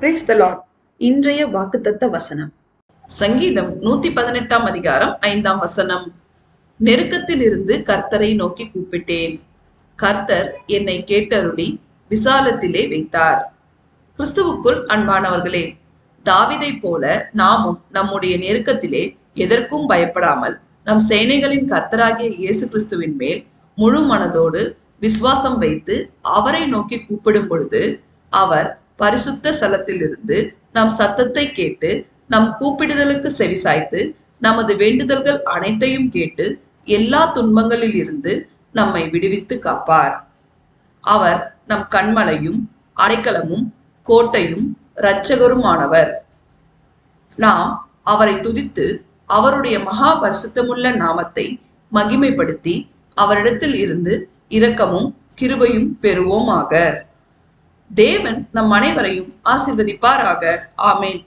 Praise the Lord. இன்றைய வாக்குத்தத்த வசனம் சங்கீதம் 118 அதிகாரம் 5 வசனம். நெருக்கத்தில் இருந்து கர்த்தரை நோக்கி கூப்பிட்டேன், கர்த்தர் என்னை கேட்டருளி விசாலத்திலே வைத்தார். கிறிஸ்துவுக்குள் அன்பானவர்களே, தாவீதை போல நாமும் நம்முடைய நெருக்கத்திலே எதற்கும் பயப்படாமல் நம் சேனைகளின் கர்த்தராகிய இயேசு கிறிஸ்துவின் மேல் முழு மனதோடு விசுவாசம் வைத்து அவரை நோக்கி கூப்பிடும் பொழுது அவர் பரிசுத்த ஸ்தலத்திலிருந்து நம் சத்தத்தை கேட்டு நம் கூப்பிடுதலுக்கு செவிசாய்த்து நமது வேண்டுதல்கள் அனைத்தையும் கேட்டு எல்லா துன்பங்களில் இருந்து நம்மை விடுவித்து காப்பார். அவர் நம் கண்மலையும் அடைக்கலமும் கோட்டையும் இரட்சகருமானவர். நாம் அவரை துதித்து அவருடைய மகா பரிசுத்தமுள்ள நாமத்தை மகிமைப்படுத்தி அவரிடத்தில் இருந்து இரக்கமும் கிருபையும் பெறுவோமாக. தேவன் நம் அனைவரையும் ஆசீர்வதிப்பாராக. ஆமேன்.